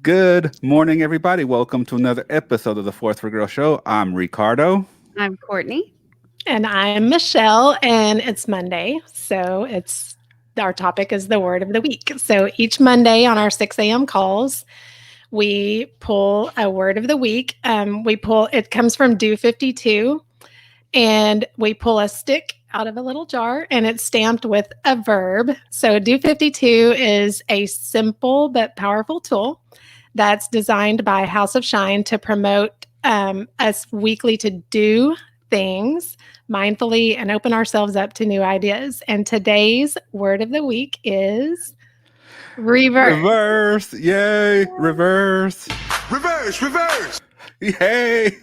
Good morning, everybody. Welcome to another episode of the Fourth for Girl Show. I'm Ricardo. I'm Courtney. And I'm Michelle, and it's Monday. So it's our topic is the word of the week. So each Monday on our 6 a.m. calls, we pull a word of the week. It comes from Do 52, and we pull a stick out of a little jar, and it's stamped with a verb. So Do 52 is a simple but powerful tool that's designed by House of Shine to promote us weekly to do things mindfully and open ourselves up to new ideas. And today's word of the week is reverse. Reverse. Yay. Reverse. Reverse. Yay.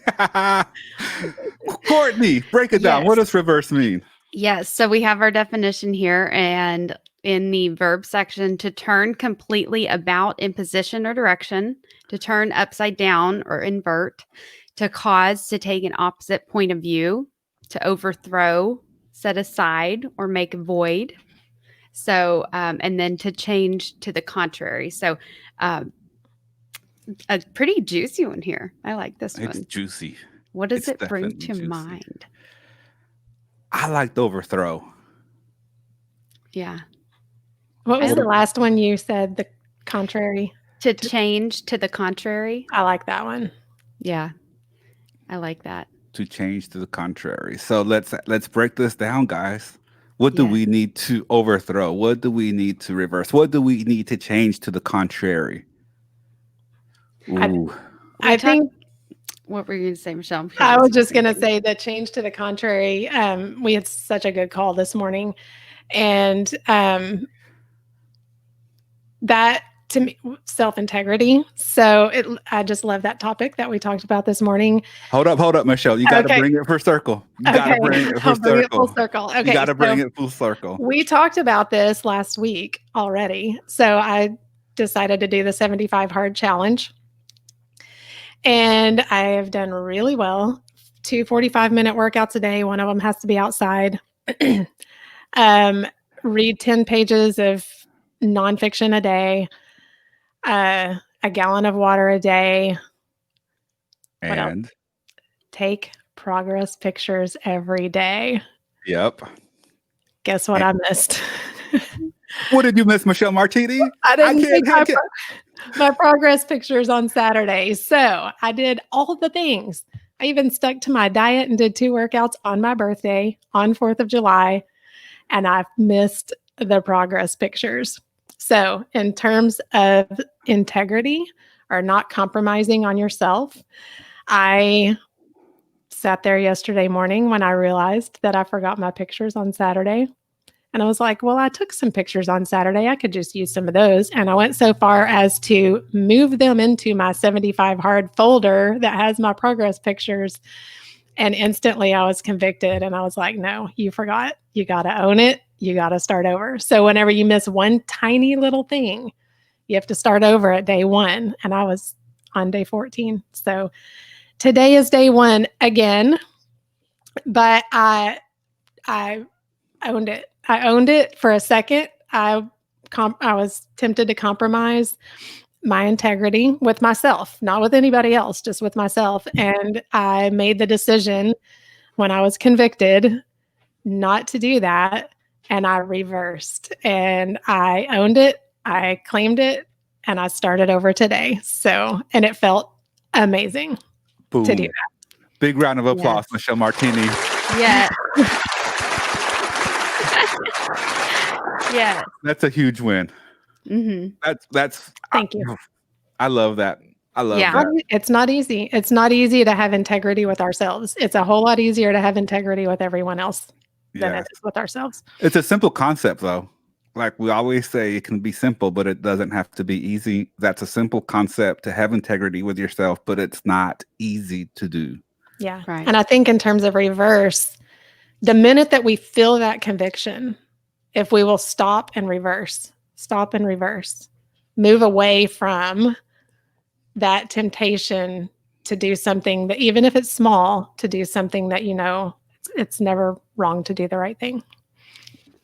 Courtney, break it down. Yes. What does reverse mean? Yes, so we have our definition here, and in the verb section, to turn completely about in position or direction, to turn upside down or invert, to cause to take an opposite point of view, to overthrow, set aside, or make void. So, and then to change to the contrary. So, a pretty juicy one here. I like this It's one. juicy. What does It's it bring definitely to juicy. mind? I like the overthrow. Yeah. What was I- the last one you said? The contrary. To change to the contrary. I like that one. Yeah. I like that. To change to the contrary. So let's break this down, guys. What do Yes. we need to overthrow? What do we need to reverse? What do we need to change to the contrary? Ooh. I think What were you going to say, Michelle? I was just going to say the change to the contrary. We had such a good call this morning. And that to me, self-integrity. So I just love that topic that we talked about this morning. Hold up, Michelle. You got to Okay. bring it for circle. You got to bring it for I'll bring it circle. full circle. Okay, You got to bring so it full circle. we talked about this last week already. So I decided to do the 75 hard challenge. And I have done really well. 2 45-minute workouts a day. One of them has to be outside. Read 10 pages of nonfiction a day. A gallon of water a day. What else? And Take progress pictures every day. yep. Guess what I missed? What did you miss, Michelle Martini? I didn't take I can't. my progress pictures on Saturday. So I did all the things. I even stuck to my diet and did 2 workouts on my birthday on 4th of July. And I missed the progress pictures. So in terms of integrity or not compromising on yourself, I sat there yesterday morning when I realized that I forgot my pictures on Saturday. And I was like, well, I took some pictures on Saturday. I could just use some of those. And I went so far as to move them into my 75 hard folder that has my progress pictures. And instantly I was convicted. And I was like, no, you forgot. You got to own it. You got to start over. So whenever you miss one tiny little thing, you have to start over at day 1. And I was on day 14. So today is day 1 again. But I owned it. I owned it for a second. I was tempted to compromise my integrity with myself, not with anybody else, just with myself. And I made the decision when I was convicted not to do that. And I reversed and I owned it. I claimed it and I started over today. So, and it felt amazing Boom. to do that. Big round of applause, Yes. Michelle Martini. Yeah. Yeah. That's a huge win. Mm-hmm. That's. Thank you. I love that. I love Yeah. that. It's not easy. It's not easy to have integrity with ourselves. It's a whole lot easier to have integrity with everyone else than Yeah. it is with ourselves. It's a simple concept, though. Like we always say, it can be simple, but it doesn't have to be easy. That's a simple concept to have integrity with yourself, but it's not easy to do. Yeah. Right. And I think in terms of reverse, the minute that we feel that conviction, if we will stop and reverse, move away from that temptation to do something that, even if it's small, to do something that, you know, it's never wrong to do the right thing.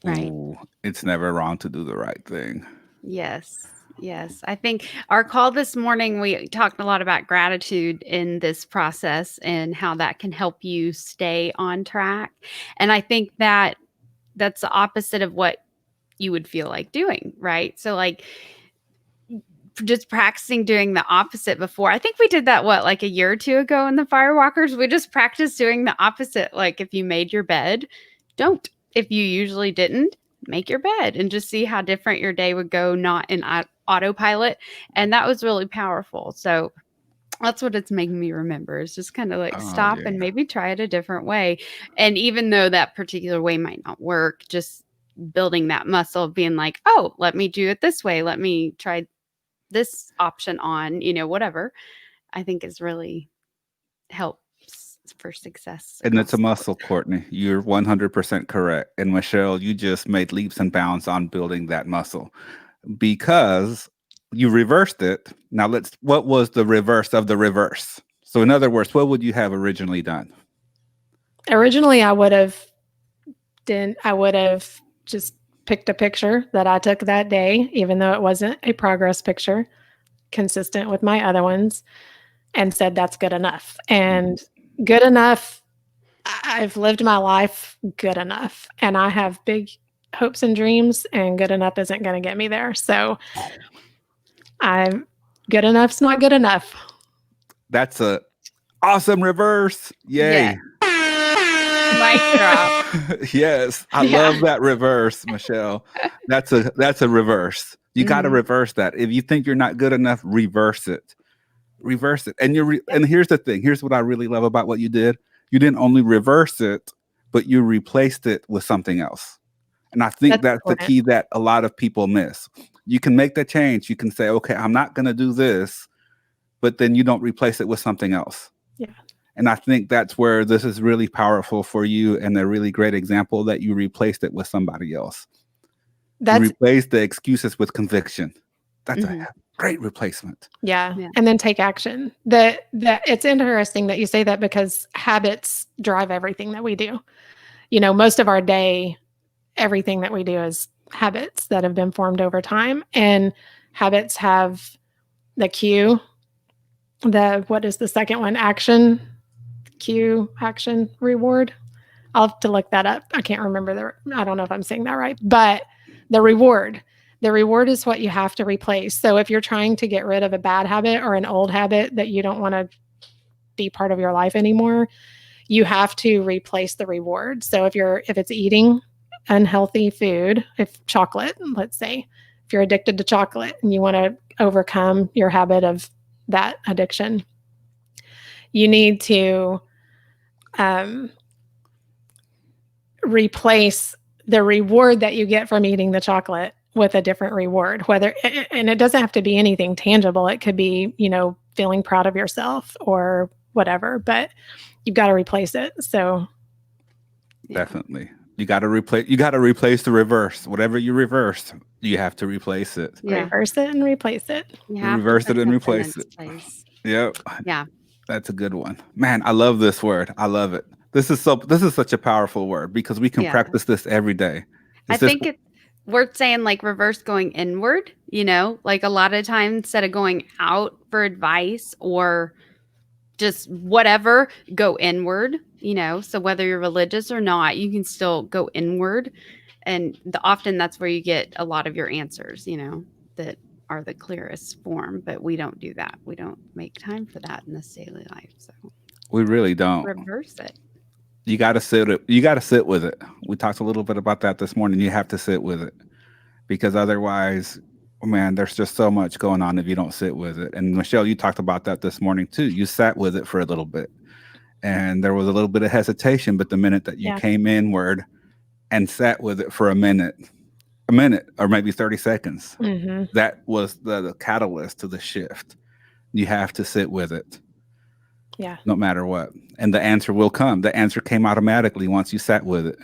Right. Ooh, it's never wrong to do the right thing. Yes. Yes, I think our call this morning, we talked a lot about gratitude in this process and how that can help you stay on track. And I think that that's the opposite of what you would feel like doing, right? So, like, just practicing doing the opposite before. I think we did that, what, like a year or two ago in the Firewalkers? We just practiced doing the opposite. Like, if you made your bed, don't. If you usually didn't, make your bed and just see how different your day would go, not in autopilot. And that was really powerful. So that's what it's making me remember, is just kind of like Oh, stop yeah. and maybe try it a different way. And even though that particular way might not work, just building that muscle of being like, oh, let me do it this way. Let me try this option on, whatever, I think is really helps for success. And it's a across the board. muscle, Courtney. You're 100% correct. And Michelle, you just made leaps and bounds on building that muscle because you reversed it. Now what was the reverse of the reverse? So in other words, what would you have originally done? Originally, I would have just picked a picture that I took that day, even though it wasn't a progress picture, consistent with my other ones, and said that's good enough. And good enough, I've lived my life good enough, and I have big hopes and dreams, and good enough isn't going to get me there. So good enough's not good enough. That's a awesome reverse. Yay. Yeah. Mic drop. Yes. I love that reverse, Michelle. That's a reverse. You got to reverse that. If you think you're not good enough, reverse it. Reverse it. And and here's the thing. Here's what I really love about what you did. You didn't only reverse it, but you replaced it with something else. And I think that's the key that a lot of people miss. You can make the change. You can say, okay, I'm not going to do this, but then you don't replace it with something else. Yeah. And I think that's where this is really powerful for you, and a really great example that you replaced it with somebody else. You replaced the excuses with conviction. That's a great replacement. Yeah. And then take action. That it's interesting that you say that, because habits drive everything that we do. Most of our day, everything that we do is habits that have been formed over time, and habits have the cue. What is the second one? Action, cue, action, reward. I'll have to look that up. I can't remember I don't know if I'm saying that right, but the reward is what you have to replace. So if you're trying to get rid of a bad habit or an old habit that you don't want to be part of your life anymore, you have to replace the reward. So if it's eating unhealthy food, if chocolate, let's say, if you're addicted to chocolate and you want to overcome your habit of that addiction, you need to replace the reward that you get from eating the chocolate with a different reward, and it doesn't have to be anything tangible. It could be, feeling proud of yourself or whatever, but you've got to replace it. So definitely. You got to replace the reverse. Whatever you reverse, you have to replace it. Yeah. Reverse it and replace it. Reverse it and replace it. Yep. Yeah. That's a good one. Man, I love this word. I love it. This is such a powerful word, because we can practice this every day. I think it's worth saying, like, reverse going inward, like a lot of times, instead of going out for advice or just whatever, go inward, so whether you're religious or not, you can still go inward. And often that's where you get a lot of your answers, that are the clearest form, but we don't do that. We don't make time for that in this daily life. So we really don't. Reverse it. You got to sit with it. We talked a little bit about that this morning. You have to sit with it, because otherwise, man, there's just so much going on if you don't sit with it. And Michelle, you talked about that this morning too. You sat with it for a little bit, and there was a little bit of hesitation, but the minute that you came inward and sat with it for a minute or maybe 30 seconds, that was the catalyst to the shift. You have to sit with it. Yeah. No matter what. And the answer will come. The answer came automatically once you sat with it.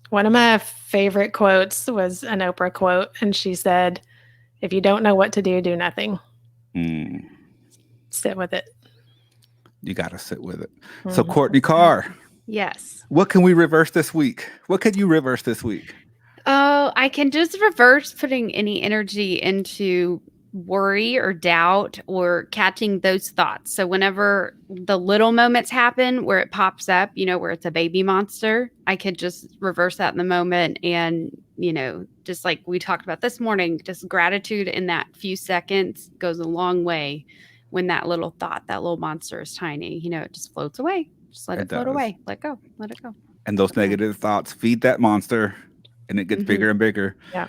One of my favorite quotes was an Oprah quote, and she said, "If you don't know what to do, do nothing." Sit with it. You got to sit with it. So Courtney Carr. Yes. What can we reverse this week? What can you reverse this week? Oh, I can just reverse putting any energy into worry or doubt or catching those thoughts. So whenever the little moments happen where it pops up, where it's a baby monster, I could just reverse that in the moment. And, just like we talked about this morning, just gratitude in that few seconds goes a long way when that little thought, that little monster is tiny, it just floats away. Just let it float does. away. Let go. Let it go. And those negative thoughts feed that monster and it gets bigger and bigger. Yeah.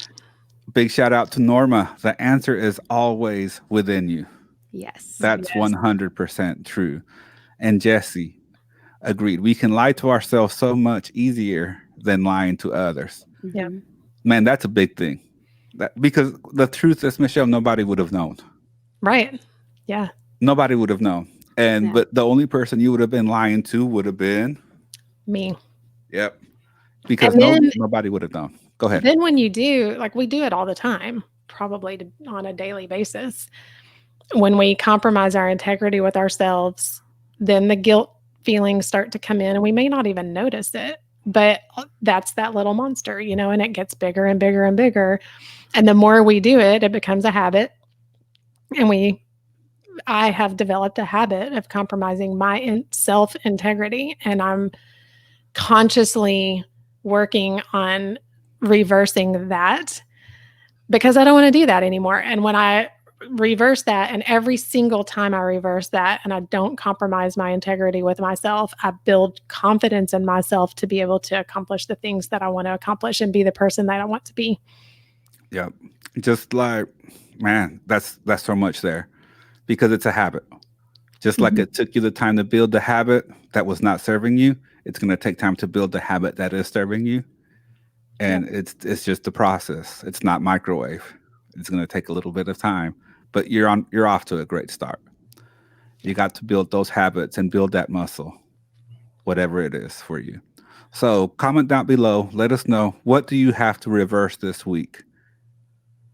Big shout out to Norma. The answer is always within you. Yes. That's 100% true. And Jesse, agreed. We can lie to ourselves so much easier than lying to others. Yeah. Man, that's a big thing. Because the truth is, Michelle, nobody would have known. Right. Yeah. Nobody would have known. And but the only person you would have been lying to would have been me. Yep. Because nobody would have known. Go ahead. Then when you do, like we do it all the time, probably on a daily basis, when we compromise our integrity with ourselves, then the guilt feelings start to come in and we may not even notice it. But that's that little monster, and it gets bigger and bigger and bigger. And the more we do it, it becomes a habit. And I have developed a habit of compromising my self-integrity, and I'm consciously working on reversing that because I don't want to do that anymore. And when I reverse that, and every single time I reverse that and I don't compromise my integrity with myself, I build confidence in myself to be able to accomplish the things that I want to accomplish and be the person that I want to be. Yep. Just like, man, that's so much there because it's a habit. Just like it took you the time to build the habit that was not serving you, it's going to take time to build the habit that is serving you. And it's just the process. It's not microwave. It's going to take a little bit of time, but you're off to a great start. You got to build those habits and build that muscle, whatever it is for you. So comment down below. Let us know, what do you have to reverse this week?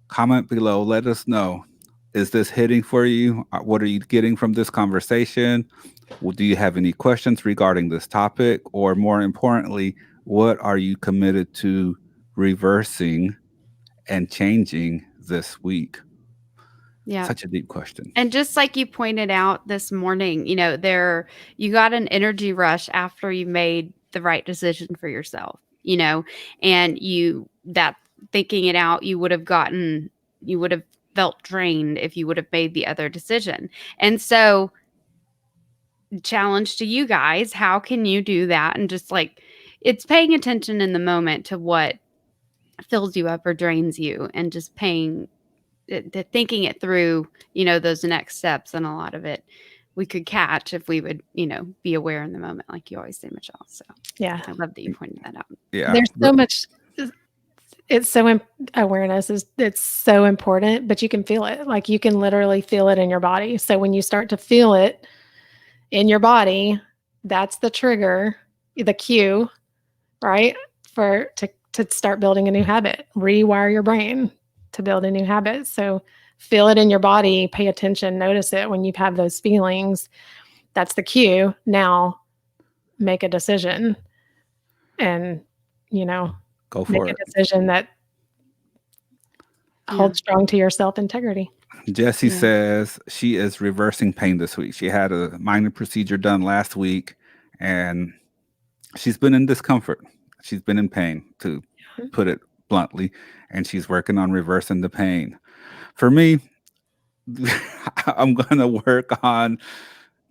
Comment below. Let us know. Is this hitting for you? What are you getting from this conversation? Well, do you have any questions regarding this topic? Or more importantly, what are you committed to reversing and changing this week? Yeah. Such a deep question. And just like you pointed out this morning, you got an energy rush after you made the right decision for yourself, and that thinking it out, you would have felt drained if you would have made the other decision. And so challenge to you guys, how can you do that? And just like, it's paying attention in the moment to what fills you up or drains you, and just thinking it through, those next steps. And a lot of it we could catch if we would, be aware in the moment, like you always say, Michelle. So yeah, I love that you pointed that out. Yeah. There's so much. It's so awareness it's so important, but you can feel it. Like you can literally feel it in your body. So when you start to feel it in your body, that's the trigger, the cue, right? To start building a new habit, rewire your brain to build a new habit. So feel it in your body, pay attention, notice it when you have those feelings. That's the cue. Now make a decision and, go for make a decision that holds strong to your self-integrity. Jessie says she is reversing pain this week. She had a minor procedure done last week and she's been in discomfort. She's been in pain, to put it bluntly, and she's working on reversing the pain. For me, I'm going to work on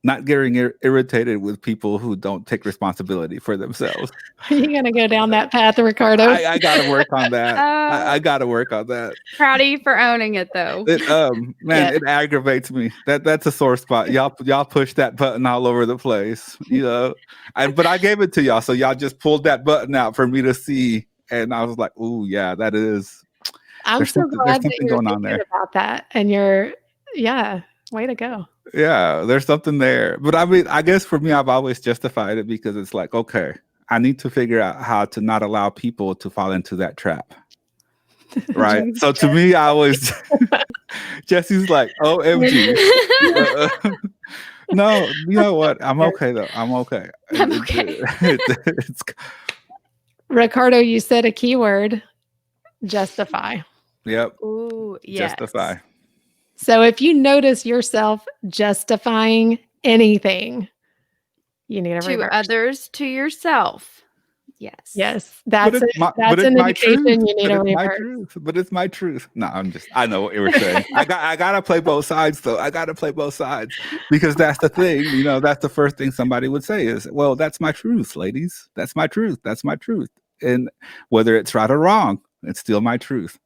not getting irritated with people who don't take responsibility for themselves. You're going to go down that path, Ricardo. I got to work on that. I got to work on that. Proud of you for owning it, though. It aggravates me. That's a sore spot. Y'all push that button all over the place, but I gave it to y'all, so y'all just pulled that button out for me to see, and I was like, "Ooh, yeah, that is." I'm so glad that you're thinking about that, and way to go. Yeah, there's something there. But I mean, I guess for me, I've always justified it because it's like, okay, I need to figure out how to not allow people to fall into that trap. Right. So to me, I always, Jesse's like, OMG. No, you know what? I'm okay, though. I'm okay. I'm okay. Ricardo, you said a keyword, justify. Yep. Ooh, yes. Justify. So if you notice yourself justifying anything, you need a To reverse. others, to yourself. Yes. Yes, But that's it's my, but that's it's an my indication truth. you need But a it's my reverse. truth. But it's my truth. No, I know what you were saying. I gotta play both sides though. I gotta play both sides because that's the thing. That's the first thing somebody would say is, well, that's my truth, ladies. That's my truth. That's my truth. And whether it's right or wrong, it's still my truth.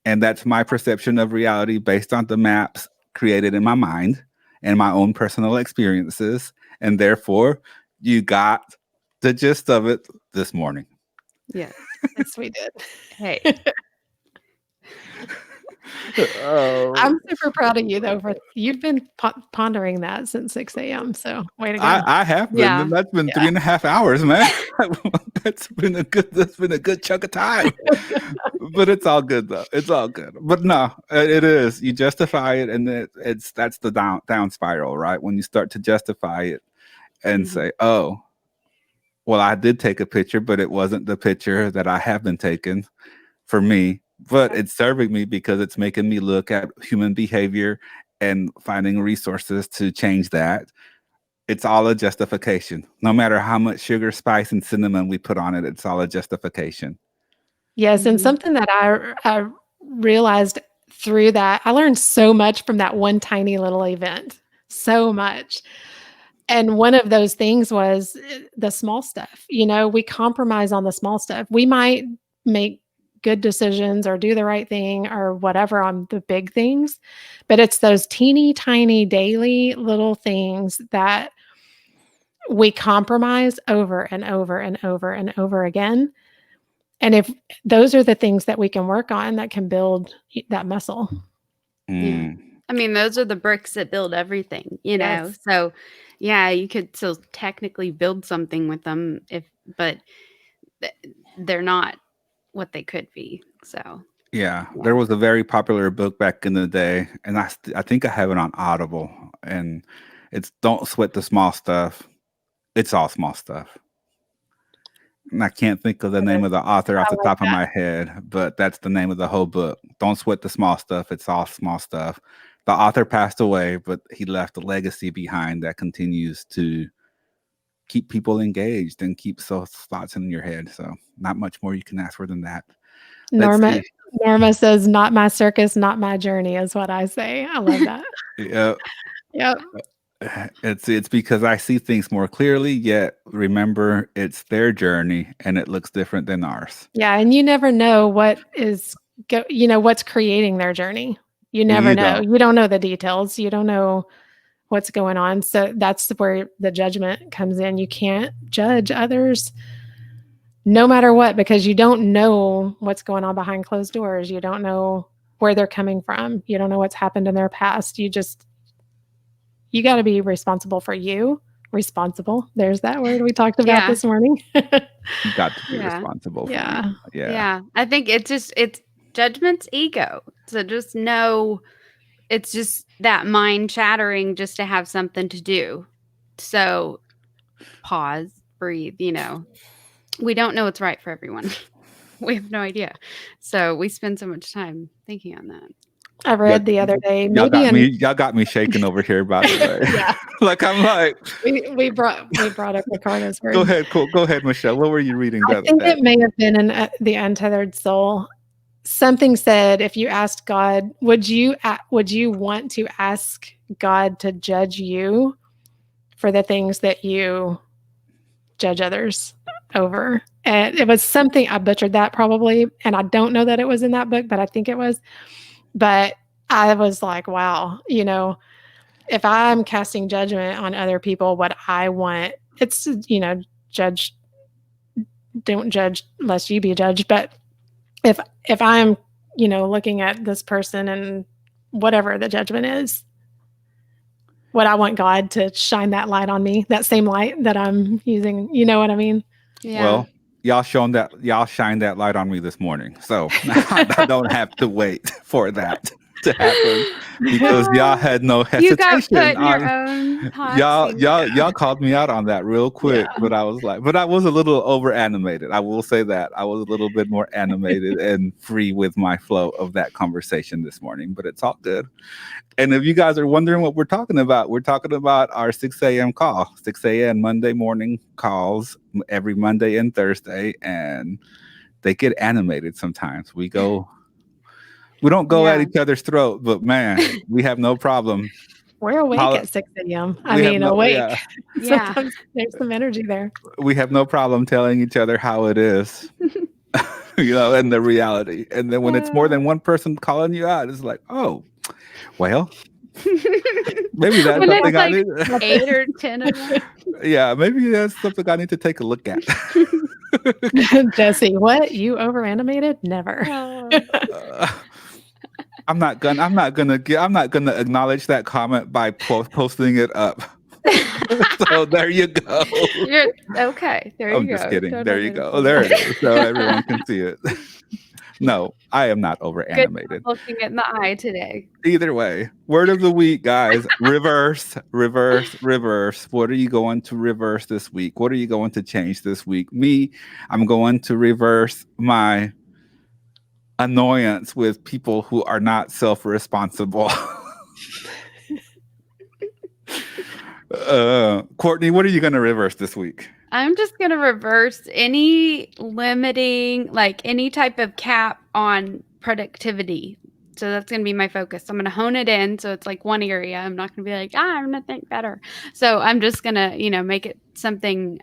And that's my perception of reality based on the maps created in my mind and my own personal experiences. And therefore, you got the gist of it this morning. Yes. Yes, we did. Hey. I'm super proud of you though. You've been pondering that since 6 a.m. So way to go. I have been. Yeah. And that's been 3.5 hours, man. That's been a good chunk of time. But it's all good though. It's all good. But no, it is. You justify it, and that's the down spiral, right? When you start to justify it and say, "Oh, well, I did take a picture, but it wasn't the picture that I have been taking for me. But it's serving me because it's making me look at human behavior and finding resources to change that." It's all a justification. No matter how much sugar, spice, and cinnamon we put on it, it's all a justification. Yes, and something that I realized through that, I learned so much from that one tiny little event. So much. And one of those things was the small stuff. We compromise on the small stuff. We might make good decisions or do the right thing or whatever on the big things, but it's those teeny tiny daily little things that we compromise over and over and over and over again. And if those are the things that we can work on that can build that muscle. Yeah. I mean, those are the bricks that build everything, Yes. So yeah, you could still technically build something with them but they're not what they could be. So Yeah, there was a very popular book back in the day, and I think I have it on Audible, and it's "Don't Sweat the Small Stuff." It's all small stuff. And I can't think of the name of the author off the top of my head, but that's the name of the whole book. Don't sweat the small stuff. It's all small stuff. The author passed away, but he left a legacy behind that continues to keep people engaged and keep those thoughts in your head. So not much more you can ask for than that. Norma says, "Not my circus, not my journey," is what I say. I love that. Yeah. Yep. It's because I see things more clearly, yet remember it's their journey and it looks different than ours. Yeah, and you never know what is what's creating their journey. You never know. You don't know the details. You don't know what's going on. So that's where the judgment comes in. You can't judge others no matter what, because you don't know what's going on behind closed doors. You don't know where they're coming from. You don't know what's happened in their past. You got to be responsible for you. Responsible. There's that word we talked about this morning. You got to be responsible for you. Yeah. I think it's judgment's ego. So just know it's just that mind chattering just to have something to do. So pause, breathe, We don't know what's right for everyone. We have no idea. So we spend so much time thinking on that. I read the other day. Y'all got me shaking over here, by the way. Yeah. I'm like we brought up Ricardo's word. Go ahead, Michelle. What were you reading? I think it may have been in The Untethered Soul. Something said, if you asked God, would you want to ask God to judge you for the things that you judge others over? And it was something, I butchered that probably, and I don't know that it was in that book, but I think it was. But I was like, wow, if I'm casting judgment on other people, what I want, it's, don't judge lest you be judged. But if I'm, looking at this person and whatever the judgment is, what I want God to shine that light on me, that same light that I'm using, you know what I mean? Yeah. Well, y'all shine that light on me this morning. So I don't have to wait for that. to happen because y'all had no You got hesitation put in your on own hot seat. y'all called me out on that real quick. Yeah. But I was like, but I was a little over animated. I will say that I was a little bit more animated and free with my flow of that conversation this morning. But it's all good. And if you guys are wondering what we're talking about our 6 a.m. call, 6 a.m. Monday morning calls every Monday and Thursday, and they get animated sometimes. We don't go at Yeah. each other's throat, but man, we have no problem. We're awake Holla- at 6 a.m. I We have mean, no- awake. yeah. Yeah. Sometimes there's some energy there. We have no problem telling each other how it is, and the reality. And then when it's more than one person calling you out, it's like, oh, well, maybe that's When something it's I like need. 8 or 10 of them. Yeah, maybe that's something I need to take a look at. Jesse, what? You over animated? Never. Uh, I'm not gonna acknowledge that comment by posting it up. So there you go. You're okay. There you I'm go. just kidding. Totally There you go. understand. There it is. So everyone can see it. No, I am not over Good animated. looking in the eye today. Either way, word of the week, guys. Reverse. What are you going to reverse this week? What are you going to change this week? Me, I'm going to reverse my annoyance with people who are not self-responsible. Courtney, what are you going to reverse this week? I'm just going to reverse any limiting, like any type of cap on productivity. So that's going to be my focus. I'm going to hone it in. So it's like one area. I'm not going to be like, I'm going to think better. So I'm just going to, make it something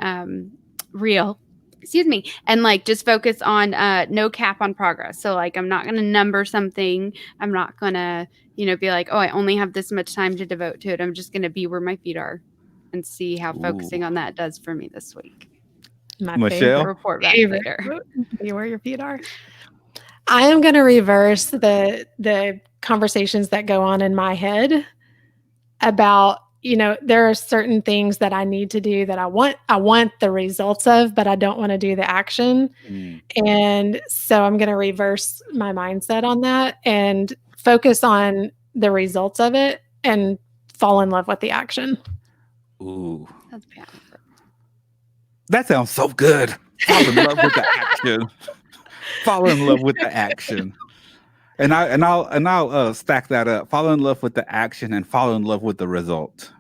real. Excuse me. And like just focus on no cap on progress. So like I'm not going to number something. I'm not going to, be like, oh, I only have this much time to devote to it. I'm just going to be where my feet are and see how focusing on that does for me this week. My Michelle? I'll report back favorite. later. Be where your feet are. I am going to reverse the conversations that go on in my head about, there are certain things that I need to do that I want the results of, but I don't want to do the action. And so I'm going to reverse my mindset on that and focus on the results of it and fall in love with the action. Ooh, That's powerful. that sounds so good. Fall in love with the action. Fall in love with the action. And I'll stack that up. Fall in love with the action and fall in love with the result.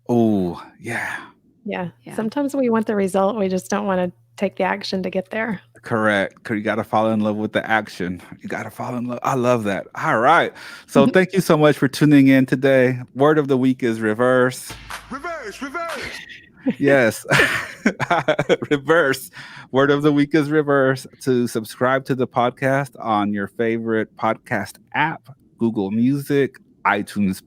Oh, yeah. Yeah. Yeah. Sometimes we want the result. We just don't want to take the action to get there. Correct. You got to fall in love with the action. You got to fall in love. I love that. All right. So thank you so much for tuning in today. Word of the week is reverse. Reverse. Yes. Reverse. Word of the week is reverse. To subscribe to the podcast on your favorite podcast app, Google Music, iTunes,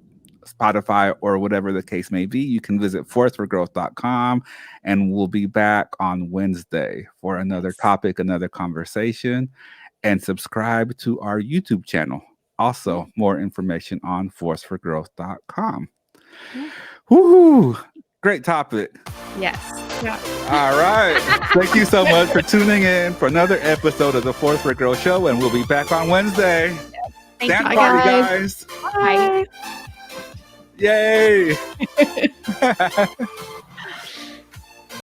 Spotify, or whatever the case may be, you can visit forceforgrowth.com, and we'll be back on Wednesday for another topic, another conversation, and subscribe to our YouTube channel. Also, more information on forceforgrowth.com. Yeah. Woohoo! Great topic. Yes. Yeah. All right. Thank you so much for tuning in for another episode of the Force for Growth Show, and we'll be back on Wednesday. Thank Stand you. party, guys. guys. Bye. Yay.